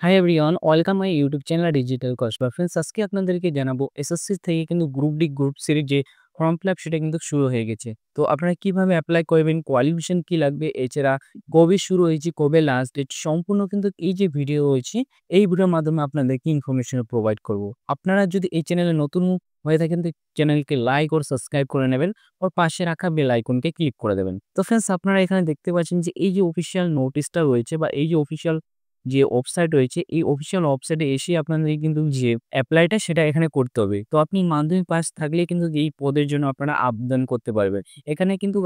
Hi everyone, welcome my YouTube channel digital Kasba. Friends, আজকে আপনাদেরকে জানাবো এসএসসি থেকে কিন্তু গ্রুপ ডি গ্রুপ সির যে ফর্ম ফিল আপ সেটা কিন্তু শুরু হয়ে গেছে। তো আপনারা কিভাবে অ্যাপ্লাই করবেন, কোয়ালিফিকেশন কি লাগবে, এছাড়া কবে শুরু হয়েছে, কবে লাস্ট ডেট, সম্পূর্ণ কিন্তু এই যে ভিডিও রয়েছে এই ভিডিওর মাধ্যমে আপনাদেরকে ইনফরমেশন প্রোভাইড করব। আপনারা যদি এই চ্যানেলে নতুন হয়ে থাকেন তো চ্যানেলকে লাইক ও সাবস্ক্রাইব করে নেবেন, ওর পাশে রাখা বেল আইকনকে ক্লিক করে দেবেন। তো ফ্রেন্ডস, আপনারা এখানে দেখতে পাচ্ছেন যে এই যে অফিসিয়াল নোটিশটা রয়েছে বা এই যে অফিসিয়াল যে ওয়েবসাইট রয়েছে, এই অফিসিয়াল ওয়েবসাইটে এসে আপনাদের কিন্তু যে এপ্লাইটা সেটা এখানে করতে হবে। তো আপনি মাধ্যমিক পাস থাকলে কিন্তু এই পদের জন্য আপনারা আবেদন করতে পারবেন। এখানে কিন্তু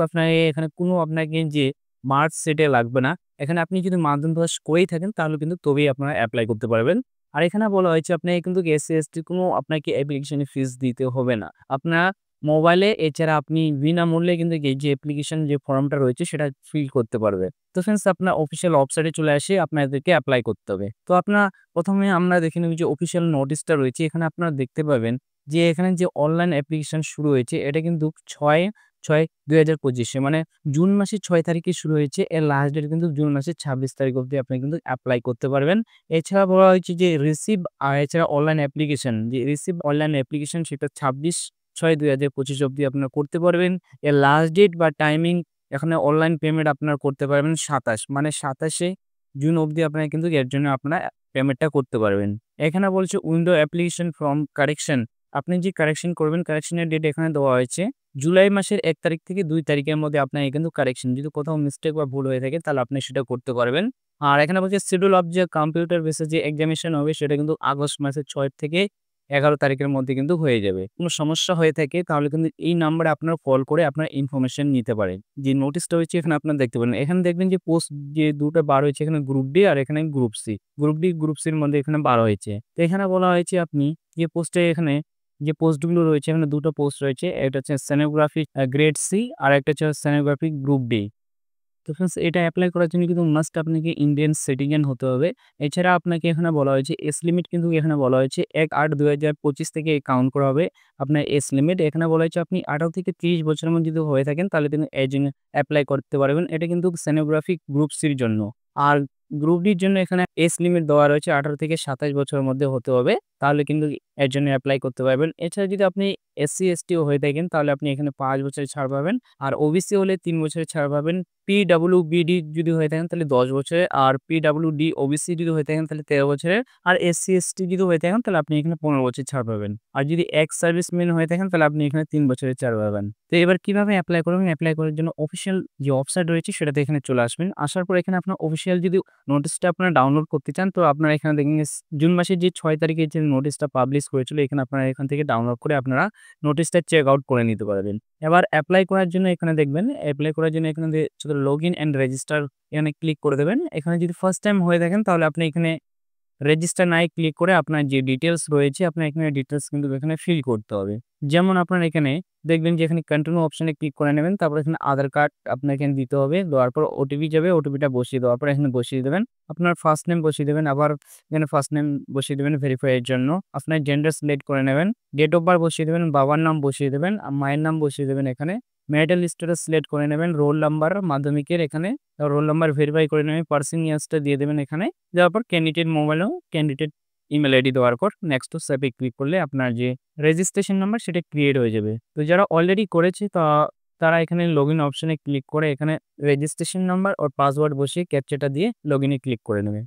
এখানে কোনো আপনাকে যে মার্কস সেটা লাগবে না। এখানে আপনি যদি মাধ্যমিক পাস করেই থাকেন তাহলে কিন্তু তবেই আপনারা এপ্লাই করতে পারবেন। আর এখানে বলা হয়েছে আপনাকে কিন্তু এসসি/এসটি কোনো আপনাকে অ্যাপ্লিকেশন ফিস দিতে হবে না। আপনার মোবাইলে এছাড়া আপনি বিনামূল্যে কিন্তু এই যে অ্যাপ্লিকেশন যে ফর্মটা রয়েছে সেটা ফিল করতে পারবেন। তো ফ্রেন্ডস, আপনার অফিসিয়াল ওয়েবসাইটে চলে আসে আপনাদেরকে এপ্লাই করতে হবে। তো প্রথমে আমরা দেখে নেব যে অফিসিয়াল নোটিশটা রয়েছে। এখানে আপনারা দেখতে পাবেন যে এখানে যে অনলাইন অ্যাপ্লিকেশন শুরু হয়েছে এটা কিন্তু 6/6/2025 মানে জুন মাসের ৬ তারিখে শুরু হয়েছে। এর লাস্ট ডেট কিন্তু জুন মাসের ২৬ তারিখ অবধি আপনি কিন্তু এপ্লাই করতে পারবেন। এছাড়া বলা হয়েছে যে এছাড়া অনলাইন অ্যাপ্লিকেশন অনলাইন অ্যাপ্লিকেশন সেটা ২৬/৬/২০২৫ অবধি আপনারা করতে পারবেন। এর লাস্ট ডেট বা টাইমিং এখানে অনলাইন পেমেন্ট আপনারা করতে পারবেন ২৭ জুন অবধি আপনারা কিন্তু এর জন্য আপনারা পেমেন্টটা করতে পারবেন। এখানে বলছে উইন্ডো অ্যাপ্লিকেশন ফর্ম কারেকশন। আপনি যে কারেকশন করবেন, কারেকশনের ডেট এখানে দেওয়া হয়েছে। জুলাই মাসের ১ তারিখ থেকে ২ তারিখের মধ্যে আপনার কিন্তু কারেকশন যদি কোথাও মিস্টেক বা ভুল হয়ে থাকে তাহলে আপনি সেটা করতে পারবেন। আর এখানে বলছে শিডিউল অফ যে কম্পিউটার বেসে যে এক্সামিনেশন হবে সেটা কিন্তু আগস্ট মাসের ৬ থেকে ১১ তারিখের মধ্যে কিন্তু হয়ে যাবে। কোনো সমস্যা হয়ে থাকে তাহলে কিন্তু এই নাম্বারে আপনারা কল করে আপনারা ইনফরমেশন নিতে পারেন। যে নোটিশটা হয়েছে এখানে আপনারা দেখতে পারেন। এখানে দেখবেন যে পোস্ট যে ২ টা বার হয়েছে, এখানে গ্রুপ ডি আর এখানে group C. Group D, group সির মধ্যে এখানে বার হয়েছে। তো এখানে বলা হয়েছে আপনি যে পোস্টে এখানে যে পোস্টগুলো রয়েছে এখানে ২ টা পোস্ট রয়েছে। একটা হচ্ছে স্টেনোগ্রাফি গ্রেড সি আর একটা হচ্ছে স্টেনোগ্রাফি গ্রুপ ডি। তো ফ্রেন্ডস, এটা এপ্লাই করার জন্য কিন্তু মাস্ট আপনাকে ইন্ডিয়ান সিটিজেন হতে হবে। এছাড়া আপনাকে এখানে বলা হয়েছে এজ লিমিট কিন্তু এখানে বলা হয়েছে ১/৮/২০২৫ থেকে কাউন্ট করা হবে আপনার এজ লিমিট। এখানে বলা হয়েছে আপনি ১৮ থেকে ৩০ বছরের মধ্যে যদি হয়ে থাকেন তাহলে কিন্তু এর জন্য এপ্লাই করতে পারবেন। এটা কিন্তু স্টেনোগ্রাফিক গ্রুপ সির জন্য। আর গ্রুপ ডির জন্য এখানে এজ লিমিট দেওয়া রয়েছে ১৮ থেকে ২৭ বছরের মধ্যে হতে হবে। তাহলে কিন্তু এর জন্য এপ্লাই করতে পারবেন। এছাড়া যদি আপনি এসসি/এসটিও হয়ে থাকেন তাহলে আপনি এখানে ৫ বছরের ছাড় পাবেন। আর ওবিসি হলে ৩ বছরের ছাড় পাবেন। পিডব্লিউবিডি যদি হয়ে থাকেন তাহলে ১০ বছরের, আর পিডব্লিউডি ওবিসি যদি হয়ে থাকেন তাহলে ১৩ বছরের, আর এসসি/এসটি যদি হয়ে থাকেন তাহলে আপনি এখানে ১৫ বছর ছাড় পাবেন। আর যদি এক্স সার্ভিসম্যান হয়ে থাকেন তাহলে আপনি এখানে ৩ বছরের ছাড় পাবেন। তো এবার কিভাবে এপ্লাই করবেন? এপ্লাই করার জন্য অফিসিয়াল যে ওয়েবসাইট রয়েছে সেটাতে এখানে চলে আসবেন। আসার পর এখানে আপনার অফিসিয়াল যদি নোটিশটা আপনারা ডাউনলোড করতে চান তো আপনারা এখানে দেখেন জুন মাসের যে ৬ তারিখে যে নোটিশটা পাবলিশ করেছিল এখানে আপনারা এখান থেকে ডাউনলোড করে আপনারা নোটিশটা চেক আউট করে নিতে পারবেন। এবার এপ্লাই করার জন্য এখানে দেখবেন, এপ্লাই করার জন্য এখানে লগইন অ্যান্ড রেজিস্টার এখানে ক্লিক করে দেবেন। এখানে যদি ফার্স্ট টাইম হয়ে থাকেন তাহলে আপনি এখানে রেজিস্টার নাও ক্লিক করে আপনার যে ডিটেইলস রয়েছে আপনার এখানে ডিটেইলস কিন্তু এখানে ফিল করতে হবে। যেমন আপনার এখানে দেখবেন যে এখানে কন্টিনিউ অপশনে ক্লিক করে নেবেন। তারপর এখানে আধার কার্ড আপনার এখানে দিতে হবে। দেওয়ার পর ওটিপি যাবে, ওটিপিটা বসিয়ে দেওয়ার পর এখানে বসিয়ে দেবেন। আপনার ফার্স্ট নেম বসিয়ে দেবেন, আবার এখানে ফার্স্ট নেম বসিয়ে দেবেন ভেরিফাই এর জন্য। আপনার জেন্ডার সিলেক্ট করে নেবেন, ডেট অফ বার্থ বসিয়ে দেবেন, বাবার নাম বসিয়ে দেবেন, আর মায়ের নাম বসিয়ে দেবেন এখানে। ম্যারিটাল স্ট্যাটাস সিলেক্ট করে নেবেন, রোল নাম্বার মাধ্যমিকের এখানে রোল নাম্বার ভেরিফাই করে নেবেন, পার্সিং ইয়ার্সটা দিয়ে দেবেন এখানে। দেওয়ার পর ক্যান্ডিডেট মোবাইলেও ক্যান্ডিডেট ইমেল আইডি দেওয়ার পর নেক্সট স্টেপে ক্লিক করলে আপনার যে রেজিস্ট্রেশন নাম্বার সেটা ক্রিয়েট হয়ে যাবে। তো যারা অলরেডি করেছে তারা এখানে লগইন অপশনে ক্লিক করে এখানে রেজিস্ট্রেশন নাম্বার আর পাসওয়ার্ড বসিয়ে ক্যাপচাটা দিয়ে লগইনে ক্লিক করে নেবে।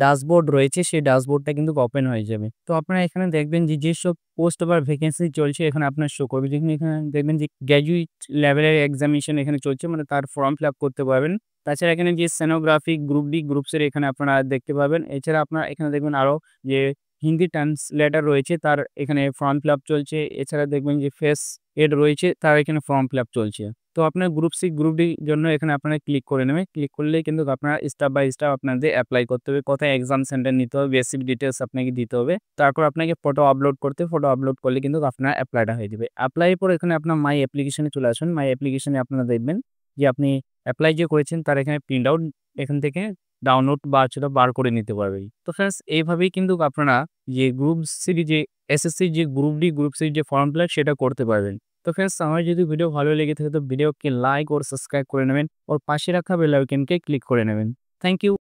ড্যাশবোর্ড রয়েছে সেই ড্যাশবোর্ডটা কিন্তু ওপেন হয়ে যাবে। তো আপনারা এখানে দেখবেন যে যেসব পোস্ট বা ভ্যাকেন্সি চলছে এখানে আপনার শো করবে। যেখানে এখানে দেখবেন যে গ্র্যাজুয়েট লেভেলের এক্সামিনেশন এখানে চলছে, মানে তার ফর্ম ফিল আপ করতে পারবেন। তাছাড়া এখানে যে স্টেনোগ্রাফিক গ্রুপ ডি গ্রুপ সি এখানে আপনারা দেখতে পাবেন। এছাড়া আপনারা এখানে দেখবেন আরো যে হিন্দি ট্রান্সলেটর রয়েছে তার এখানে ফর্ম ফিল আপ চলছে। এছাড়া দেখবেন যে ফেস এড রয়েছে তার এখানে ফর্ম ফিল আপ চলছে। তো আপনার গ্রুপ সি গ্রুপ ডি জন্য এখানে আপনারা ক্লিক করে নেবেন। ক্লিক করলেই কিন্তু আপনারা স্টেপ বাই স্টেপ আপনাদের অ্যাপ্লাই করতে হবে, কোথায় এক্সাম সেন্টার নিতে হবে, বেসিক ডিটেইলস আপনাকে দিতে হবে। তারপর আপনাকে ফটো আপলোড ফটো আপলোড করলে কিন্তু আপনার অ্যাপ্লাইটা হয়ে যাবে। অ্যাপ্লাই এর পর এখানে আপনার মাই অ্যাপ্লিকেশনে চলে আসুন। মাই অ্যাপ্লিকেশনে আপনারা দেখবেন যে আপনি অ্যাপ্লাই যে করেছেন তার এখানে প্রিন্ট আউট এখান থেকে ডাউনলোড বা সেটা বার করে নিতে পারবেন। তো ফ্রেন্ডস, এইভাবেই কিন্তু আপনারা যে গ্রুপ সি যে এসএসসি যে গ্রুপ ডি গ্রুপ সি যে ফর্ম ফিল আপ সেটা করতে পারবেন। তো ফ্রেন্ডস, আমার যদি ভিডিও ভালো লেগে থাকে তো ভিডিওকে লাইক और সাবস্ক্রাইব করে নেবেন और পাশে রাখা বেল আইকনকে ক্লিক করে নেবেন। Thank you.